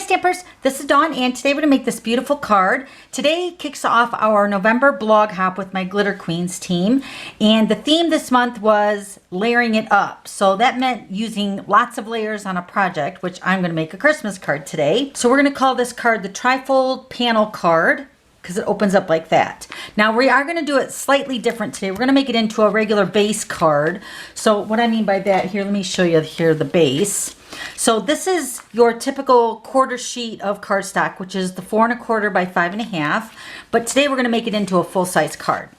Stampers, this is Dawn and today we're going to make this beautiful card. Today kicks off our November blog hop with my Glitter Queens team, and the theme this month was layering it up. So that meant using lots of layers on a project, which I'm going to make a Christmas card today. So we're going to call this card the Trifold Panel Card because it opens up like that. Now we are going to do it slightly different today. We're going to make it into a regular base card. So what I mean by that, here, let me show you here the base. So this is your typical quarter sheet of cardstock, which is the 4 1/4 by 5 1/2. But today we're going to make it into a full-size card.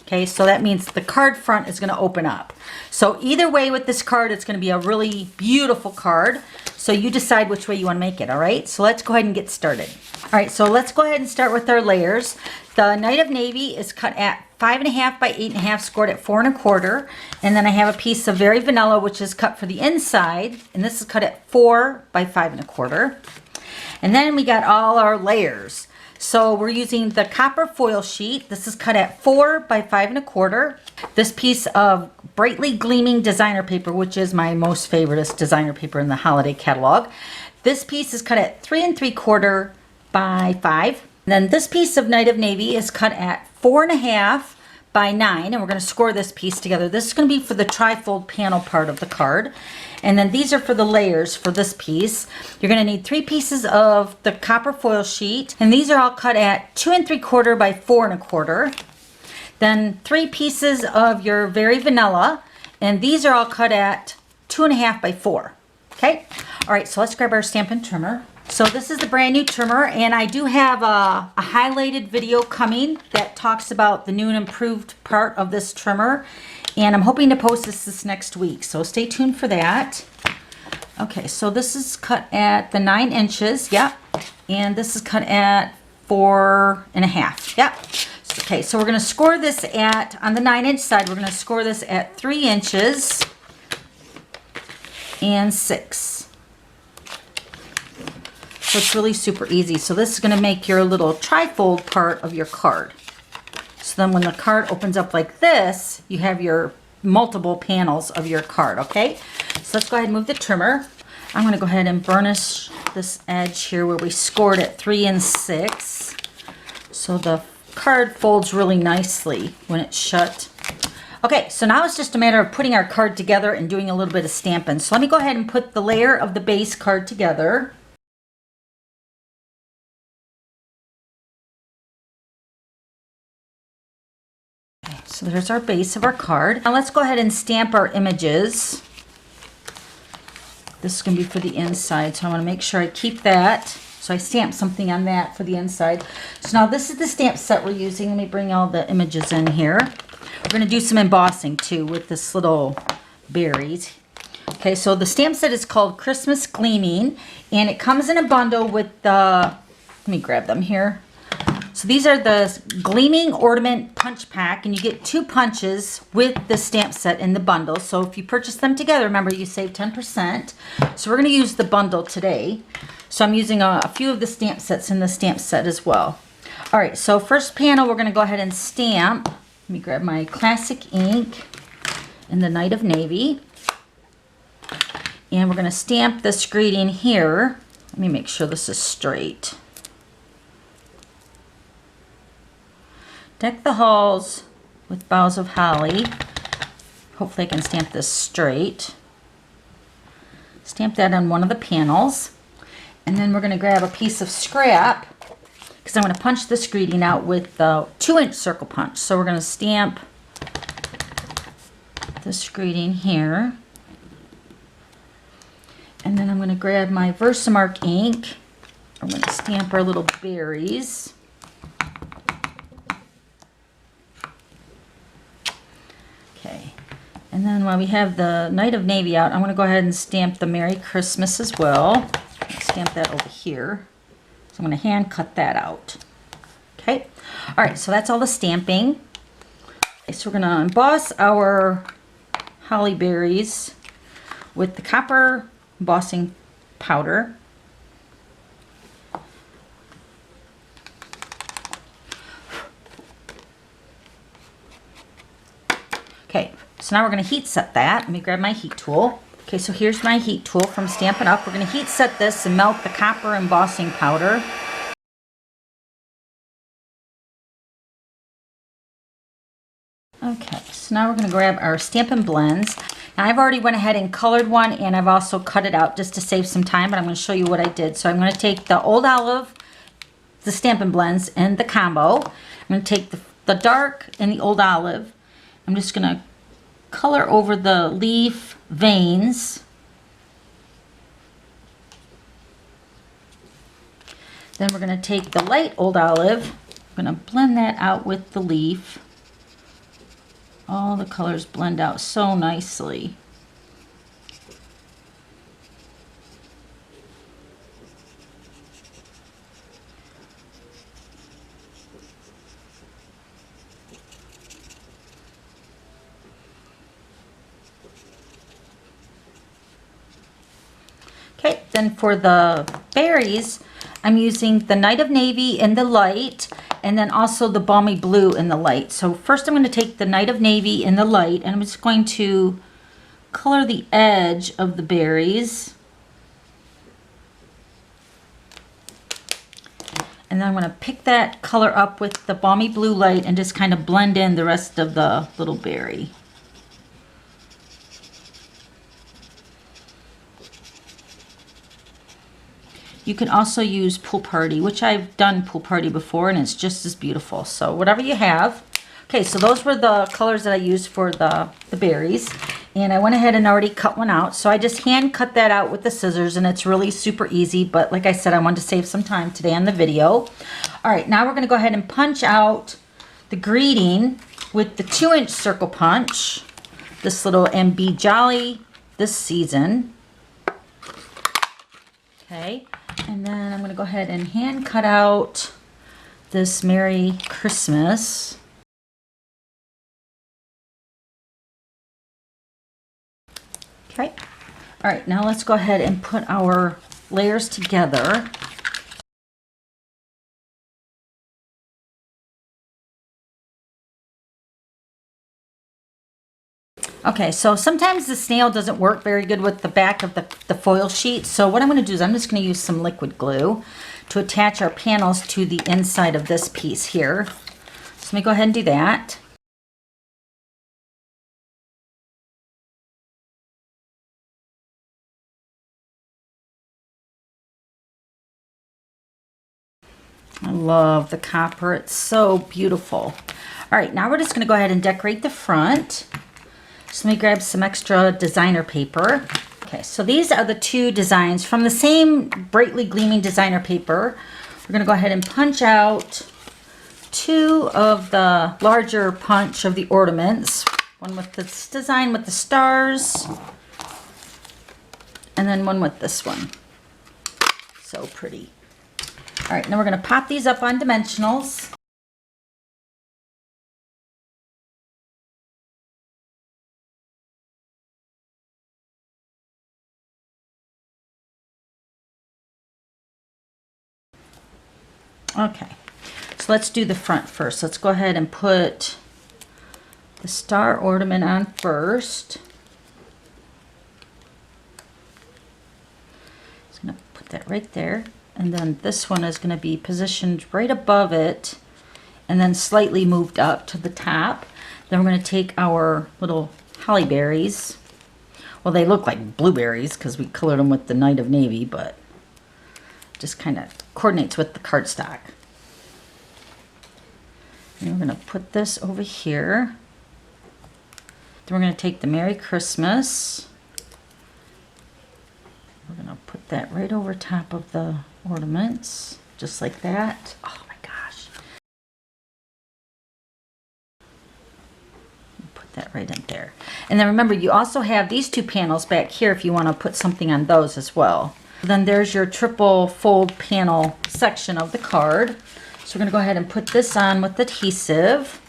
Okay, so that means the card front is going to open up. So either way with this card, it's going to be a really beautiful card. So you decide which way you want to make it, all right? So let's go ahead and get started. All right, so let's go ahead and start with our layers. The Night of Navy is cut at 5 1/2 by 8 1/2, scored at 4 1/4. And then I have a piece of Very Vanilla, which is cut for the inside. And this is cut at 4 by 5 1/4. And then we got all our layers. So we're using the copper foil sheet. This is cut at 4 by 5 1/4. This piece of brightly gleaming designer paper, which is my most favorite designer paper in the holiday catalog. This piece is cut at 3 3/4 by 5. And then this piece of Night of Navy is cut at 4 1/2 by 9, and we're going to score this piece together. This is going to be for the trifold panel part of the card. And then these are for the layers for this piece. You're going to need 3 pieces of the copper foil sheet, and these are all cut at 2 3/4 by 4 1/4. Then 3 pieces of your Very Vanilla, and these are all cut at 2 1/2 by 4. Okay? All right, so let's grab our Stampin' trimmer. So this is the brand new trimmer, and I do have a highlighted video coming that talks about the new and improved part of this trimmer, and I'm hoping to post this next week, so stay tuned for that. Okay, so this is cut at the 9 inches, yep, and this is cut at 4 1/2, yep. Okay, so we're going to score this at, on the 9-inch side, we're going to score this at 3 inches and 6. So it's really super easy. So this is going to make your little trifold part of your card. So then when the card opens up like this, you have your multiple panels of your card, okay? So let's go ahead and move the trimmer. I'm going to go ahead and burnish this edge here where we scored at 3 and 6. So the card folds really nicely when it's shut. Okay, so now it's just a matter of putting our card together and doing a little bit of stamping. So let me go ahead and put the layer of the base card together. So there's our base of our card. Now let's go ahead and stamp our images. This is going to be for the inside, so I want to make sure I keep that. So I stamp something on that for the inside. So now this is the stamp set we're using. Let me bring all the images in here. We're going to do some embossing too with this little berries. Okay, so the stamp set is called Christmas Gleaming, and it comes in a bundle with the, let me grab them here. So these are the Gleaming Ornament Punch Pack, and you get 2 punches with the stamp set in the bundle. So if you purchase them together, remember you save 10%. So we're going to use the bundle today. So I'm using a few of the stamp sets in the stamp set as well. All right, so first panel, we're going to go ahead and stamp. Let me grab my classic ink in the Night of Navy. And we're going to stamp this greeting here. Let me make sure this is straight. Deck the halls with boughs of holly. Hopefully I can stamp this straight. Stamp that on one of the panels. And then we're going to grab a piece of scrap because I'm going to punch this greeting out with the 2-inch circle punch. So we're going to stamp this greeting here. And then I'm going to grab my Versamark ink. I'm going to stamp our little berries. Okay, and then while we have the Night of Navy out, I'm going to go ahead and stamp the Merry Christmas as well. Stamp that over here. So I'm going to hand cut that out. Okay, all right, so that's all the stamping. Okay, so we're going to emboss our holly berries with the copper embossing powder. Okay, so now we're going to heat set that. Let me grab my heat tool. Okay, so here's my heat tool from Stampin' Up. We're going to heat set this and melt the copper embossing powder. Okay, so now we're going to grab our Stampin' Blends. Now I've already went ahead and colored one, and I've also cut it out just to save some time, but I'm going to show you what I did. So I'm going to take the Old Olive, the Stampin' Blends, and the combo. I'm going to take the dark and the Old Olive. I'm just going to color over the leaf veins. Then we're going to take the light Old Olive. I'm going to blend that out with the leaf. All the colors blend out so nicely. Okay, then for the berries, I'm using the Night of Navy in the light, and then also the Balmy Blue in the light. So first I'm going to take the Night of Navy in the light, and I'm just going to color the edge of the berries. And then I'm going to pick that color up with the Balmy Blue light and just kind of blend in the rest of the little berry. You can also use Pool Party, which I've done Pool Party before, and it's just as beautiful. So whatever you have. Okay, so those were the colors that I used for the berries. And I went ahead and already cut one out. So I just hand cut that out with the scissors, and it's really super easy. But like I said, I wanted to save some time today on the video. All right, now we're going to go ahead and punch out the greeting with the 2-inch circle punch. This little "And Be Jolly This Season." Okay. And then I'm going to go ahead and hand cut out this Merry Christmas. Okay. All right, now let's go ahead and put our layers together. Okay, so sometimes the snail doesn't work very good with the back of the foil sheet. So what I'm going to do is I'm just going to use some liquid glue to attach our panels to the inside of this piece here. So let me go ahead and do that. I love the copper. It's so beautiful. All right, now we're just going to go ahead and decorate the front. So let me grab some extra designer paper. Okay, so these are the 2 designs from the same brightly gleaming designer paper. We're going to go ahead and punch out 2 of the larger punch of the ornaments. One with this design with the stars, and then one with this one. So pretty. All right, now we're going to pop these up on dimensionals. Okay, so let's do the front first. Let's go ahead and put the star ornament on first. Just going to put that right there. And then this one is going to be positioned right above it and then slightly moved up to the top. Then we're going to take our little holly berries. Well, they look like blueberries because we colored them with the Night of Navy, but just kind of coordinates with the cardstock. And we're going to put this over here. Then we're going to take the Merry Christmas. We're going to put that right over top of the ornaments, just like that. Oh my gosh. Put that right in there. And then remember, you also have these 2 panels back here if you want to put something on those as well. Then there's your triple fold panel section of the card. So we're going to go ahead and put this on with adhesive.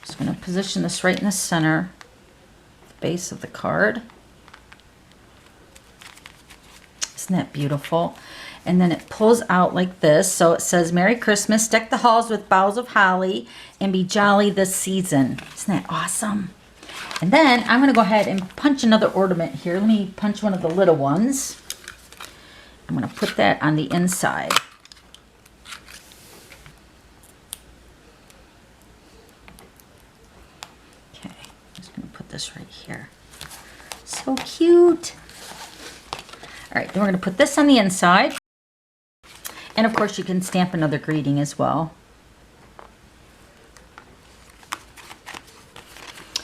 Just going to position this right in the center, the base of the card. Isn't that beautiful? And then it pulls out like this. So it says, "Merry Christmas, deck the halls with boughs of holly, and be jolly this season." Isn't that awesome? And then I'm going to go ahead and punch another ornament here. Let me punch one of the little ones. I'm going to put that on the inside. Okay, I'm just going to put this right here. So cute. All right, then we're going to put this on the inside. And of course you can stamp another greeting as well.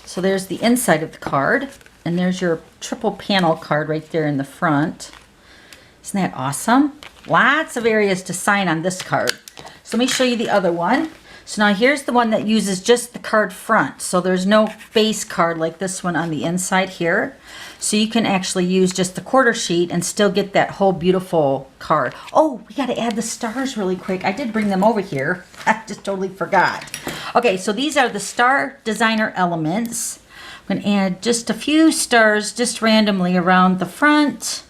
So there's the inside of the card, and there's your triple panel card right there in the front. Isn't that awesome? Lots of areas to sign on this card. So let me show you the other one. So now here's the one that uses just the card front. So there's no base card like this one on the inside here. So you can actually use just the quarter sheet and still get that whole beautiful card. Oh, we got to add the stars really quick. I did bring them over here. I just totally forgot. Okay, so these are the Star Designer elements. I'm going to add just a few stars just randomly around the front,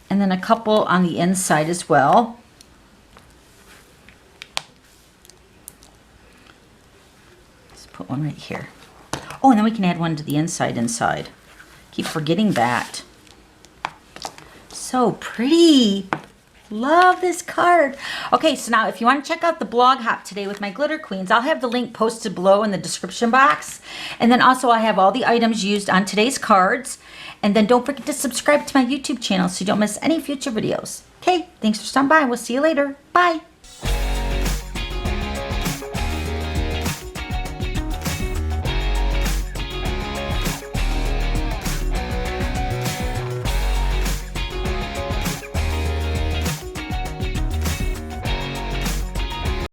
and then a couple on the inside as well. Let's put one right here. Oh, and then we can add one to the inside. Keep forgetting that. So pretty. Love this card. Okay, so now if you want to check out the blog hop today with my glitter queens, I'll have the link posted below in the description box. And then also I have all the items used on today's cards. And then don't forget to subscribe to my YouTube channel so you don't miss any future videos. Okay, thanks for stopping by. We'll see you later. Bye.